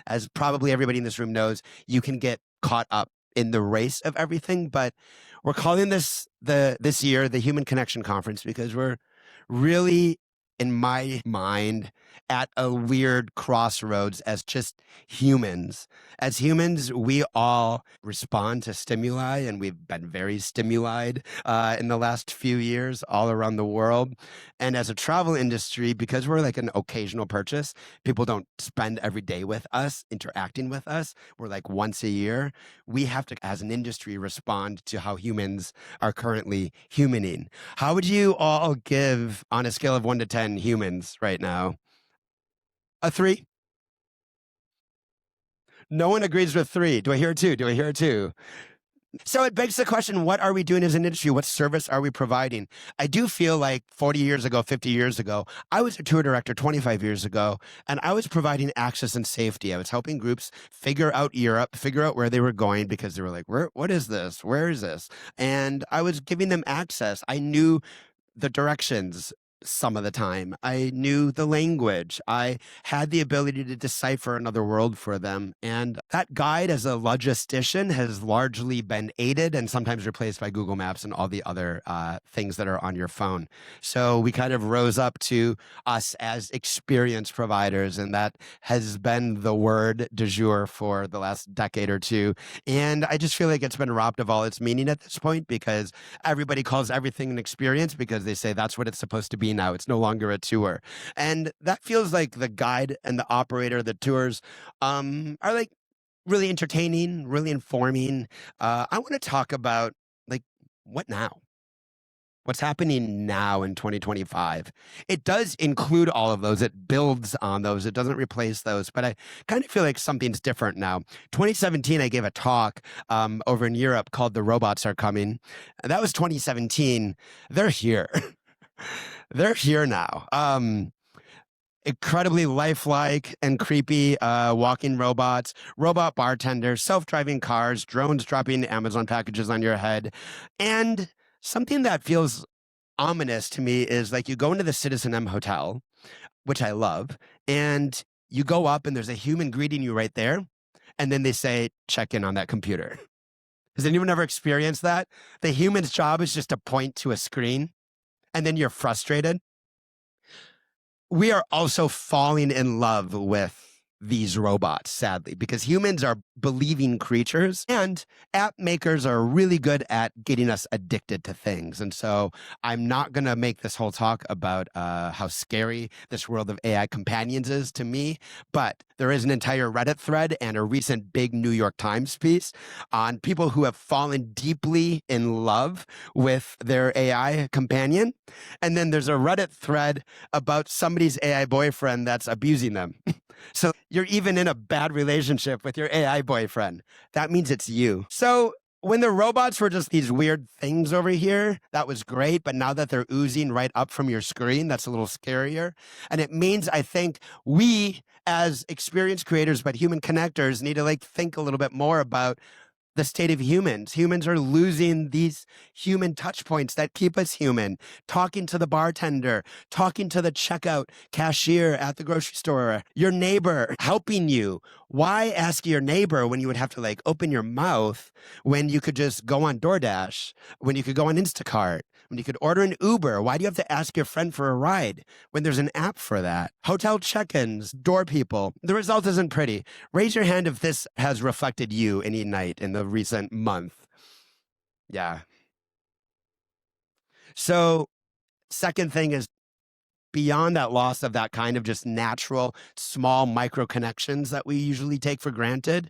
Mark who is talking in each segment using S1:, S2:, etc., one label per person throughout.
S1: as probably everybody in this room knows, you can get caught up in the race of everything. But we're calling this year the Human Connection Conference because we're really, in my mind, at a weird crossroads as just humans. As humans, we all respond to stimuli, and we've been very stimulied in the last few years all around the world. And as a travel industry, because we're like an occasional purchase, people don't spend every day with us, interacting with us. We're like once a year. We have to, as an industry, respond to how humans are currently humaning. How would you all give, on a scale of 1 to 10, humans right now? A 3? No one agrees with 3. Do I hear a 2? Do I hear a 2? So it begs the question, what are we doing as an industry? What service are we providing? I do feel like 40 years ago, 50 years ago, I was a tour director 25 years ago, and I was providing access and safety. I was helping groups figure out Europe, figure out where they were going because they were like, what is this? Where is this? And I was giving them access. I knew the directions some of the time. I knew the language. I had the ability to decipher another world for them. And that guide as a logistician has largely been aided and sometimes replaced by Google Maps and all the other things that are on your phone. So we kind of rose up to us as experience providers, and that has been the word du jour for the last decade or two. And I just feel like it's been robbed of all its meaning at this point because everybody calls everything an experience because they say that's what it's supposed to be now. It's no longer a tour. And that feels like the guide and the operator, the tours, are like really entertaining, really informing. I want to talk about like what now? What's happening now in 2025? It does include all of those. It builds on those. It doesn't replace those. But I kind of feel like something's different now. 2017, I gave a talk over in Europe called "The Robots Are Coming." And that was 2017. They're here. They're here now. Incredibly lifelike and creepy walking robots, robot bartenders, self-driving cars, drones dropping Amazon packages on your head. And something that feels ominous to me is like you go into the Citizen M Hotel, which I love, and you go up and there's a human greeting you right there. And then they say, check in on that computer. Has anyone ever experienced that? The human's job is just to point to a screen and then you're frustrated. We are also falling in love with these robots, sadly, because humans are believing creatures and app makers are really good at getting us addicted to things. And so I'm not going to make this whole talk about how scary this world of AI companions is to me, but there is an entire Reddit thread and a recent big New York Times piece on people who have fallen deeply in love with their AI companion. And then there's a Reddit thread about somebody's AI boyfriend that's abusing them. So you're even in a bad relationship with your AI boyfriend. That means it's you. So when the robots were just these weird things over here, that was great. But now that they're oozing right up from your screen, that's a little scarier. And it means, I think, we as experience creators, but human connectors need to like think a little bit more about the state of humans. Humans are losing these human touch points that keep us human. Talking to the bartender, talking to the checkout cashier at the grocery store, your neighbor helping you. Why ask your neighbor when you would have to like open your mouth when you could just go on DoorDash, when you could go on Instacart, when you could order an Uber? Why do you have to ask your friend for a ride when there's an app for that? Hotel check-ins, door people. The result isn't pretty. Raise your hand if this has reflected you any night in the recent month. Yeah. So second thing is beyond that loss of that kind of just natural, small micro connections that we usually take for granted,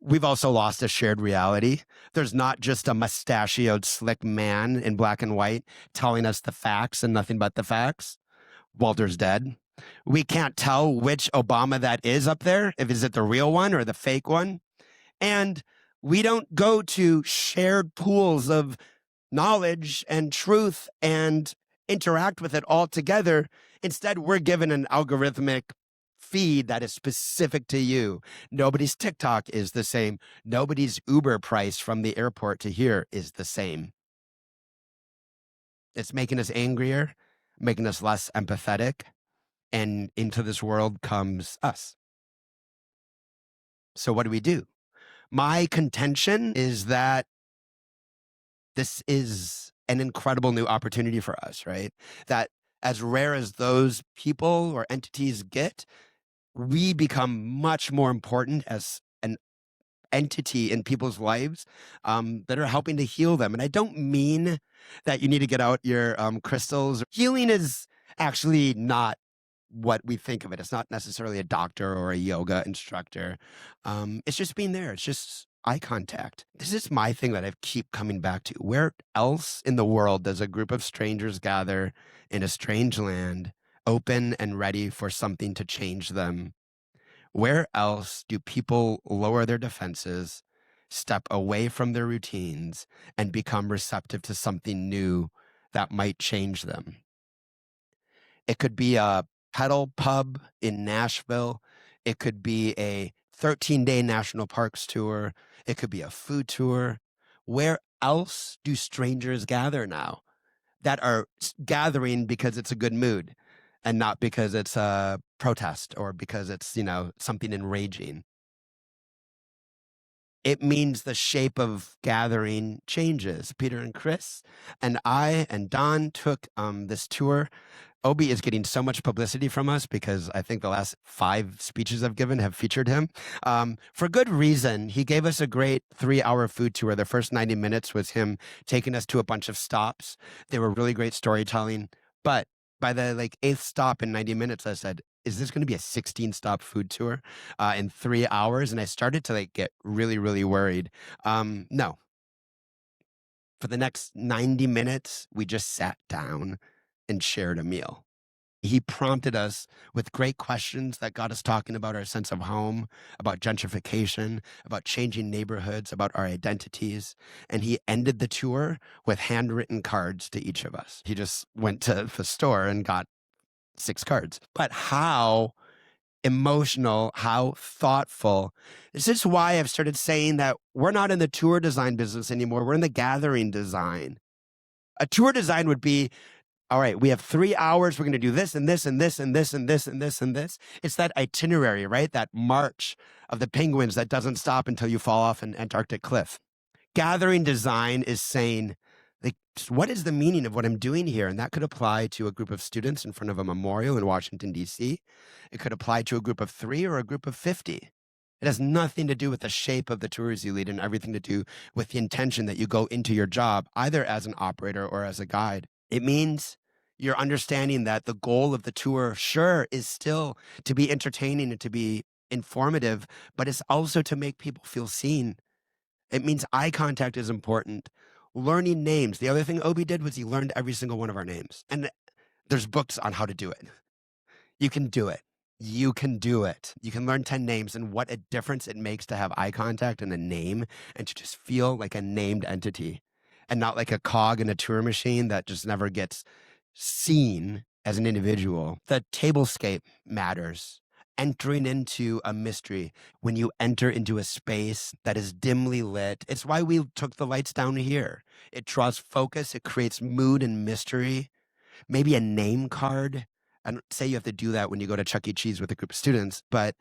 S1: we've also lost a shared reality. There's not just a mustachioed, slick man in black and white telling us the facts and nothing but the facts. Walter's dead. We can't tell which Obama that is up there. If is it the real one or the fake one? And we don't go to shared pools of knowledge and truth and interact with it all together. Instead, we're given an algorithmic feed that is specific to you. Nobody's TikTok is the same. Nobody's Uber price from the airport to here is the same. It's making us angrier, making us less empathetic. And into this world comes us. So what do? My contention is that this is an incredible new opportunity for us, right? That as rare as those people or entities get, we become much more important as an entity in people's lives that are helping to heal them. And I don't mean that you need to get out your crystals. Healing is actually not what we think of it. It's not necessarily a doctor or a yoga instructor. It's just being there. It's just eye contact. This is my thing that I keep coming back to. Where else in the world does a group of strangers gather in a strange land, open and ready for something to change them? Where else do people lower their defenses, step away from their routines, and become receptive to something new that might change them? It could be a pedal pub in Nashville. It could be a 13-day national parks tour. It could be a food tour. Where else do strangers gather now that are gathering because it's a good mood and not because it's a protest or because it's, something enraging? It means the shape of gathering changes. Peter and Chris and I and Don took this tour. Obi is getting so much publicity from us because I think the last 5 speeches I've given have featured him. For good reason. He gave us a great 3-hour food tour. The first 90 minutes was him taking us to a bunch of stops. They were really great storytelling. But by the 8th stop in 90 minutes, I said, is this going to be a 16-stop food tour in 3 hours? And I started to get really, really worried. No. For the next 90 minutes, we just sat down and shared a meal. He prompted us with great questions that got us talking about our sense of home, about gentrification, about changing neighborhoods, about our identities. And he ended the tour with handwritten cards to each of us. He just went to the store and got 6 cards. But how emotional, how thoughtful. This is why I've started saying that we're not in the tour design business anymore. We're in the gathering design. A tour design would be, all right, we have 3 hours. We're going to do this and this and this and this and this and this and this. It's that itinerary, right? That march of the penguins that doesn't stop until you fall off an Antarctic cliff. Gathering design is saying, what is the meaning of what I'm doing here? And that could apply to a group of students in front of a memorial in Washington, D.C. It could apply to a group of 3 or a group of 50. It has nothing to do with the shape of the tours you lead and everything to do with the intention that you go into your job, either as an operator or as a guide. It means you're understanding that the goal of the tour, sure, is still to be entertaining and to be informative, but it's also to make people feel seen. It means eye contact is important. Learning names. The other thing Obi did was he learned every single one of our names. And there's books on how to do it. You can do it. You can do it. You can learn 10 names, and what a difference it makes to have eye contact and a name and to just feel like a named entity and not like a cog in a tour machine that just never gets seen as an individual. The tablescape matters. Entering into a mystery, when you enter into a space that is dimly lit, it's why we took the lights down here. It draws focus, it creates mood and mystery. Maybe a name card. I don't say you have to do that when you go to Chuck E. Cheese with a group of students, but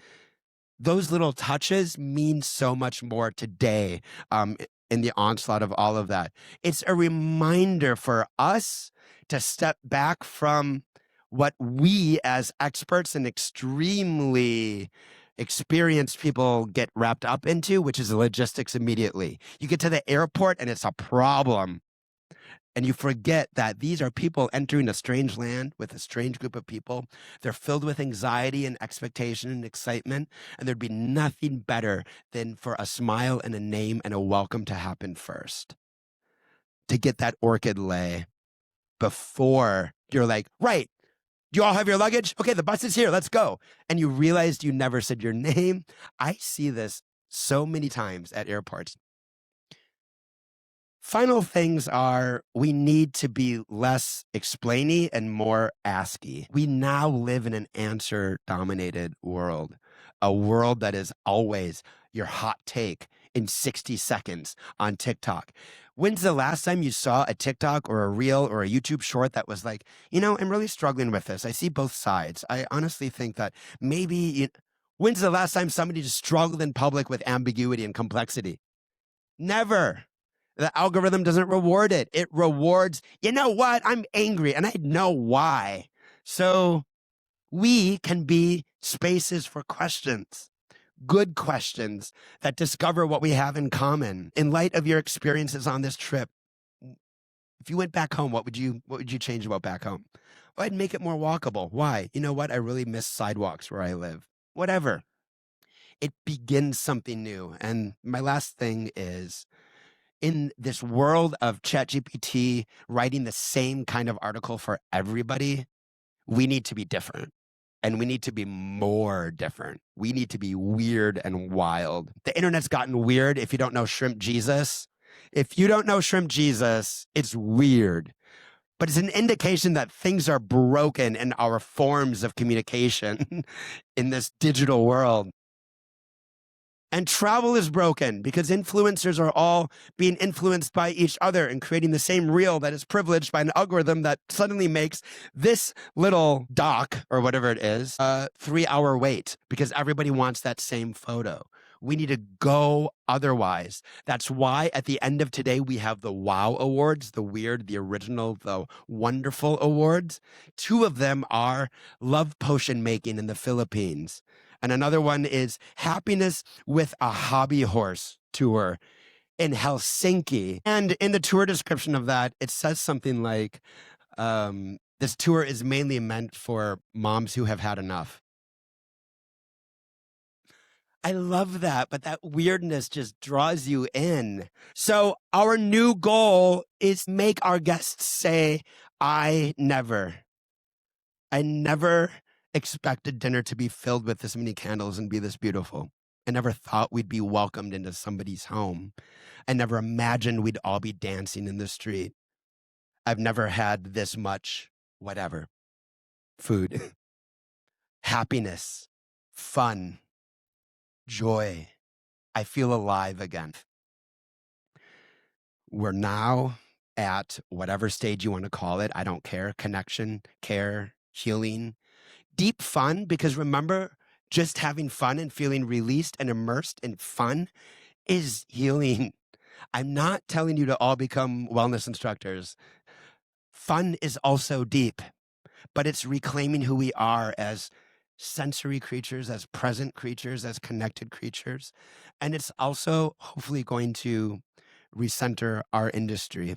S1: those little touches mean so much more today in the onslaught of all of that. It's a reminder for us to step back from what we as experts and extremely experienced people get wrapped up into, which is the logistics immediately. You get to the airport and it's a problem. And you forget that these are people entering a strange land with a strange group of people. They're filled with anxiety and expectation and excitement. And there'd be nothing better than for a smile and a name and a welcome to happen first. To get that orchid lay before you're like, right, do you all have your luggage? Okay, the bus is here. Let's go. And you realized you never said your name. I see this so many times at airports. Final things are, we need to be less explainy and more asky. We now live in an answer-dominated world, a world that is always your hot take in 60 seconds on TikTok. When's the last time you saw a TikTok or a reel or a YouTube short that was like, I'm really struggling with this. I see both sides. I honestly think that maybe When's the last time somebody just struggled in public with ambiguity and complexity? Never. The algorithm doesn't reward it. It rewards, you know what? I'm angry and I know why. So we can be spaces for questions, good questions that discover what we have in common. In light of your experiences on this trip, if you went back home, what would you change about back home? Well, I'd make it more walkable. Why? You know what? I really miss sidewalks where I live. Whatever. It begins something new. And my last thing is, in this world of ChatGPT writing the same kind of article for everybody, we need to be different. And we need to be more different. We need to be weird and wild. The internet's gotten weird if you don't know Shrimp Jesus. If you don't know Shrimp Jesus, it's weird. But it's an indication that things are broken in our forms of communication in this digital world. And travel is broken because influencers are all being influenced by each other and creating the same reel that is privileged by an algorithm that suddenly makes this little doc or whatever it is a 3-hour wait because everybody wants that same photo. We need to go otherwise. That's why at the end of today, we have the WOW Awards, the weird, the original, the wonderful awards. 2 of them are love potion making in the Philippines. And another one is happiness with a hobby horse tour in Helsinki. And in the tour description of that, it says something like, this tour is mainly meant for moms who have had enough. I love that, but that weirdness just draws you in. So our new goal is make our guests say, I never expected dinner to be filled with this many candles and be this beautiful. I never thought we'd be welcomed into somebody's home. I never imagined we'd all be dancing in the street. I've never had this much, whatever, food, happiness, fun, joy. I feel alive again. We're now at whatever stage you want to call it. I don't care. Connection, care, healing, deep fun, because remember, just having fun and feeling released and immersed in fun is healing. I'm not telling you to all become wellness instructors. Fun is also deep, but it's reclaiming who we are as sensory creatures, as present creatures, as connected creatures. And it's also hopefully going to recenter our industry.